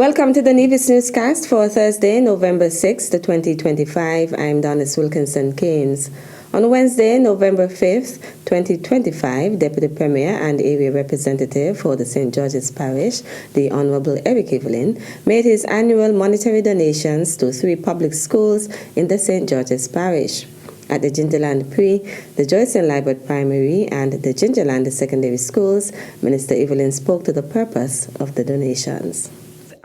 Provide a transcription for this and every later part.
Welcome to the Nevis Newscast for Thursday, November 6th, 2025. I'm Donis Wilkinson Keynes. On Wednesday, November 5th, 2025, Deputy Premier and Area Representative for the St. George's Parish, the Honorable Eric Evelyn, made his annual monetary donations to 3 public schools in the St. George's Parish. At the Gingerland Pre, the Joycelyn Libert Primary, and the Gingerland Secondary Schools, Minister Evelyn spoke to the purpose of the donations.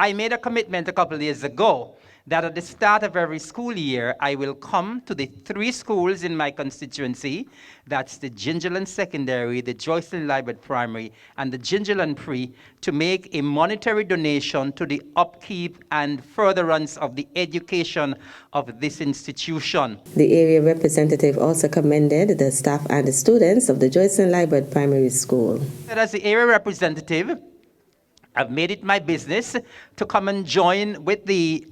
I made a commitment a couple of years ago that at the start of every school year, I will come to the 3 schools in my constituency. That's the Gingerland Secondary, the Joycelyn Libert Primary, and the Gingerland Pre, to make a monetary donation to the upkeep and furtherance of the education of this institution. The area representative also commended the staff and the students of the Joycelyn Libert Primary School. As the area representative, I've made it my business to come and join with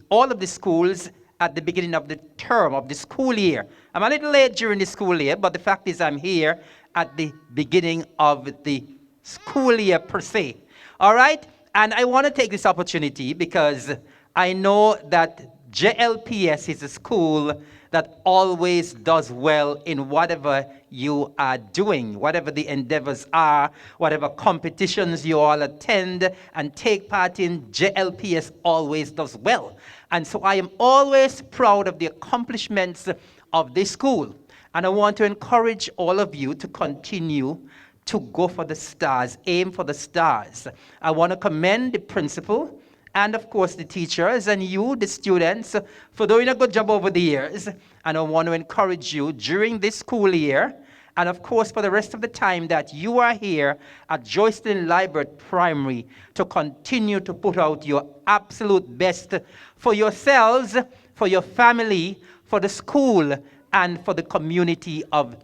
all of the schools at the beginning of the term of the school year. I'm a little late during the school year, but the fact is I'm here at the beginning of the school year per se. All right? And I want to take this opportunity because I know that JLPS is a school that always does well in whatever you are doing, whatever the endeavors are, whatever competitions you all attend and take part in, JLPS always does well. And so I am always proud of the accomplishments of this school. And I want to encourage all of you to continue to go for the stars, aim for the stars. I want to commend the principal and of course the teachers and you, the students, for doing a good job over the years. And I want to encourage you during this school year, and of course for the rest of the time that you are here at Joycelyn Libert Primary, to continue to put out your absolute best for yourselves, for your family, for the school, and for the community of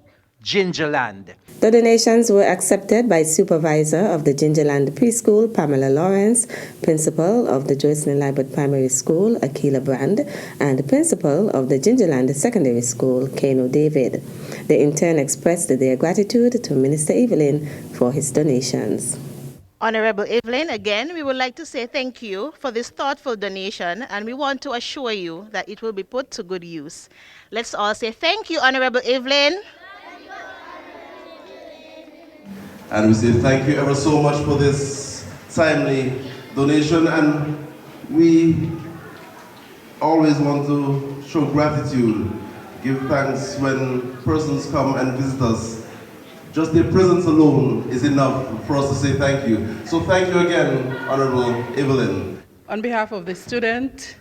Gingerland. The donations were accepted by Supervisor of the Gingerland Preschool, Pamela Lawrence, Principal of the Joycelyn Libert Primary School, Akila Brand, and Principal of the Gingerland Secondary School, Kano David. They in turn expressed their gratitude to Minister Evelyn for his donations. Honorable Evelyn, again, we would like to say thank you for this thoughtful donation, and we want to assure you that it will be put to good use. Let's all say thank you, Honorable Evelyn. And we say thank you ever so much for this timely donation, and we always want to show gratitude, give thanks when persons come and visit us. Just their presence alone is enough for us to say thank you. So thank you again, Honorable Evelyn. On behalf of the student,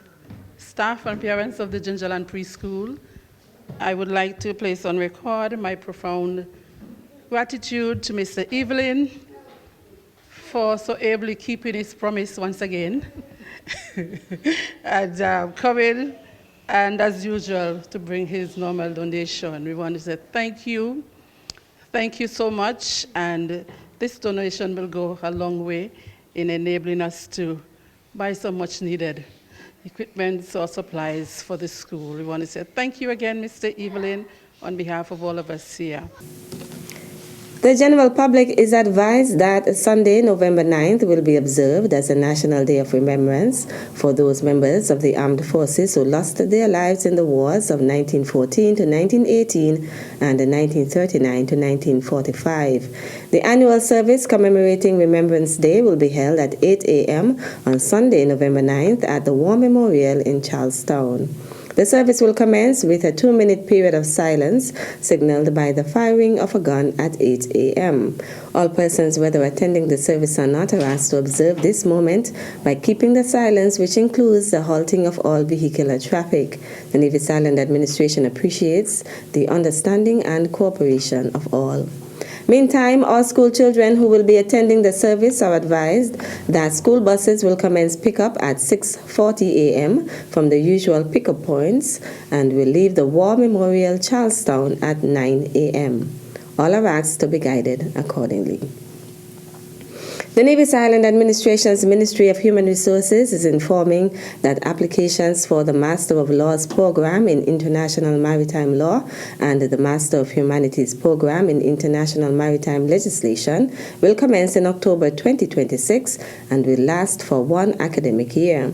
staff and parents of the Gingerland Preschool, I would like to place on record my profound gratitude to Mr. Evelyn for so ably keeping his promise once again and coming and as usual to bring his normal donation. We want to say thank you so much, and this donation will go a long way in enabling us to buy some much needed equipment or supplies for the school. We want to say thank you again, Mr. Evelyn, on behalf of all of us here. The general public is advised that Sunday, November 9th, will be observed as a National Day of Remembrance for those members of the armed forces who lost their lives in the wars of 1914 to 1918 and 1939 to 1945. The annual service commemorating Remembrance Day will be held at 8 a.m. on Sunday, November 9th at the War Memorial in Charlestown. The service will commence with a 2-minute period of silence signaled by the firing of a gun at 8 a.m. All persons, whether attending the service or not, are asked to observe this moment by keeping the silence, which includes the halting of all vehicular traffic. The Nevis Island Administration appreciates the understanding and cooperation of all. Meantime, all school children who will be attending the service are advised that school buses will commence pickup at 6:40 a.m. from the usual pickup points and will leave the War Memorial Charlestown at 9 a.m. All are asked to be guided accordingly. The Nevis Island Administration's Ministry of Human Resources is informing that applications for the Master of Laws program in International Maritime Law and the Master of Humanities program in International Maritime Legislation will commence in October 2026 and will last for 1 academic year.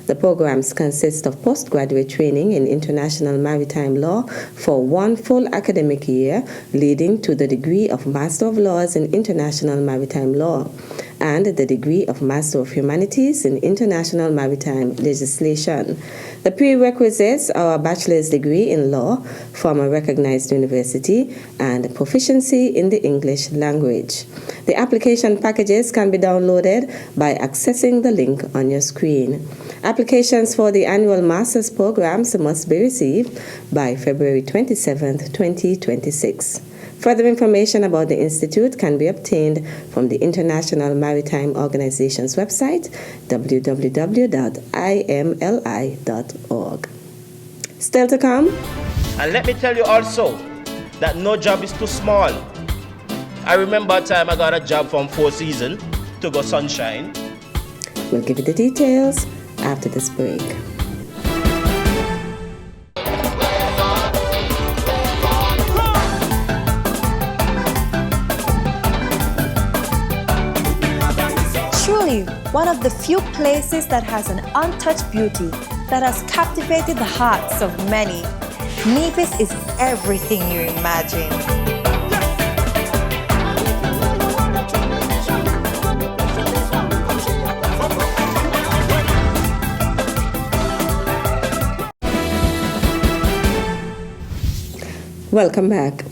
The programs consist of postgraduate training in international maritime law for 1 full academic year, leading to the degree of Master of Laws in International Maritime Law, and the degree of Master of Humanities in International Maritime Legislation. The prerequisites are a bachelor's degree in law from a recognized university and proficiency in the English language. The application packages can be downloaded by accessing the link on your screen. Applications for the annual master's programs must be received by February 27, 2026. Further information about the Institute can be obtained from the International Maritime Organization's website, www.imli.org. Still to come? And let me tell you also that no job is too small. I remember a time I got a job from Four Seasons to go Sunshine. We'll give you the details after this break. Truly, one of the few places that has an untouched beauty that has captivated the hearts of many. Nevis is everything you imagine. Welcome back.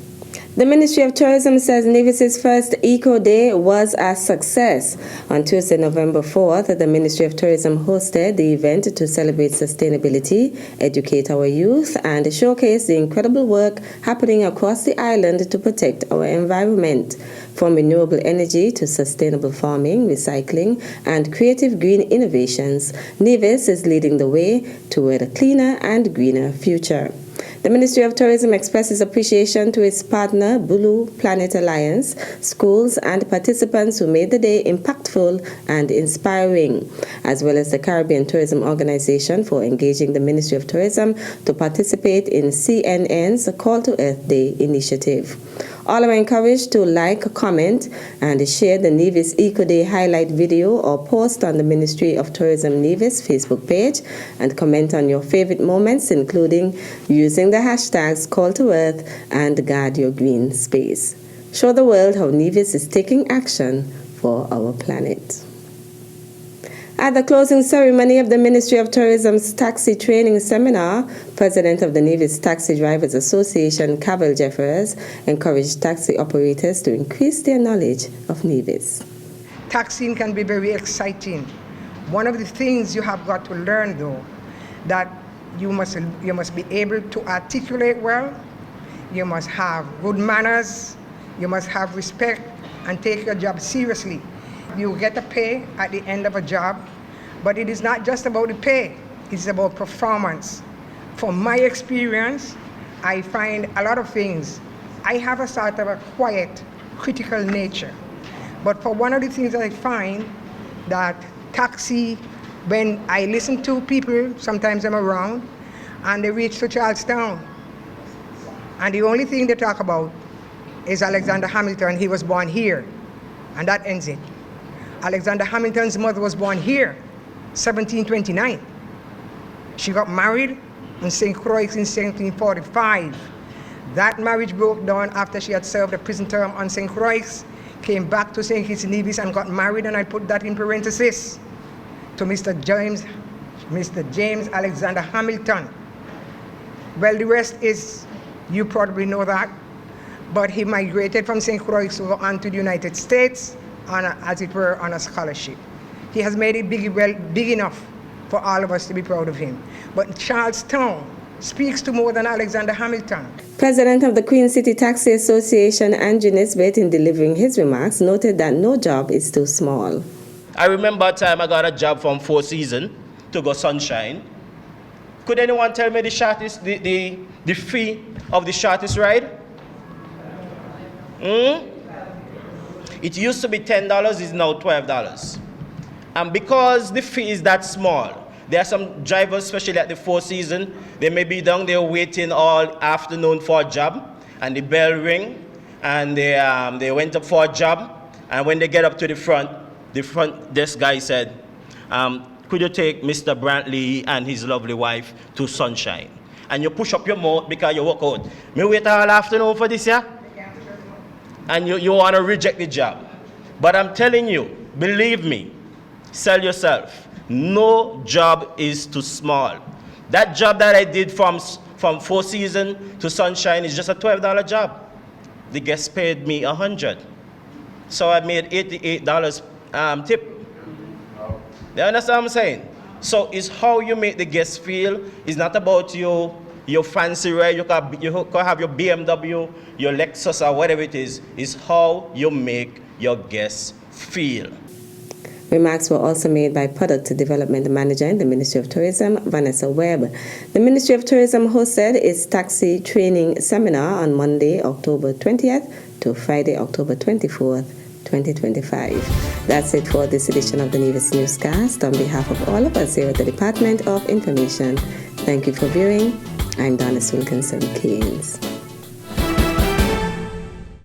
The Ministry of Tourism says Nevis's first Eco Day was a success. On Tuesday, November 4th, the Ministry of Tourism hosted the event to celebrate sustainability, educate our youth, and showcase the incredible work happening across the island to protect our environment. From renewable energy to sustainable farming, recycling, and creative green innovations, Nevis is leading the way toward a cleaner and greener future. The Ministry of Tourism expresses appreciation to its partner, Blue Planet Alliance, schools, and participants who made the day impactful and inspiring, as well as the Caribbean Tourism Organization for engaging the Ministry of Tourism to participate in CNN's Call to Earth Day initiative. All are encouraged to like, comment, and share the Nevis Eco Day highlight video or post on the Ministry of Tourism Nevis Facebook page and comment on your favorite moments, including using the hashtags Call to Earth and Guard Your Green Space. Show the world how Nevis is taking action for our planet. At the closing ceremony of the Ministry of Tourism's Taxi Training Seminar, President of the Nevis Taxi Drivers Association, Cavell Jeffers, encouraged taxi operators to increase their knowledge of Nevis. Taxiing can be very exciting. One of the things you have got to learn, though, that you must be able to articulate well, you must have good manners, you must have respect, and take your job seriously. You get a pay at the end of a job, but it is not just about the pay, it's about performance. From my experience, I find a lot of things. I have a sort of a quiet, critical nature. But for one of the things that I find that taxi, when I listen to people, sometimes I'm around, and they reach to Charlestown, and the only thing they talk about is Alexander Hamilton. He was born here, and that ends it. Alexander Hamilton's mother was born here, 1729. She got married in St. Croix in 1745. That marriage broke down after she had served a prison term on St. Croix, came back to St. Kitts Nevis and got married, and I put that in parentheses, to Mr. James Alexander Hamilton. Well, the rest is, you probably know that, but he migrated from St. Croix on to the United States, as it were, on a scholarship. He has made it big enough for all of us to be proud of him. But Charlestown speaks to more than Alexander Hamilton. President of the Queen City Taxi Association, Andrew Nesbitt, in delivering his remarks, noted that no job is too small. I remember a time I got a job from Four Seasons to go Sunshine. Could anyone tell me the shortest, the fee of the shortest ride? It used to be $10, it's now $12. And because the fee is that small, there are some drivers, especially at the Four Seasons, they may be down there waiting all afternoon for a job, and the bell ring, and they went up for a job, and when they get up to the front desk guy said, could you take Mr. Brantley and his lovely wife to Sunshine? And you push up your mouth because you walk out. Me wait all afternoon for this, yeah? And you want to reject the job. But I'm telling you, believe me, sell yourself. No job is too small. That job that I did from Four Seasons to Sunshine is just a $12 job. The guest paid me $100. So I made $88 tip. You understand what I'm saying? So it's how you make the guests feel. It's not about your fancy ride. You can have your BMW, your Lexus, or whatever it is. It's how you make your guests feel. Remarks were also made by Product Development Manager in the Ministry of Tourism, Vanessa Webb. The Ministry of Tourism hosted its taxi training seminar on Monday, October 20th to Friday, October 24th, 2025. That's it for this edition of the Nevis Newscast. On behalf of all of us here at the Department of Information, thank you for viewing. I'm Donna Wilkinson Keynes.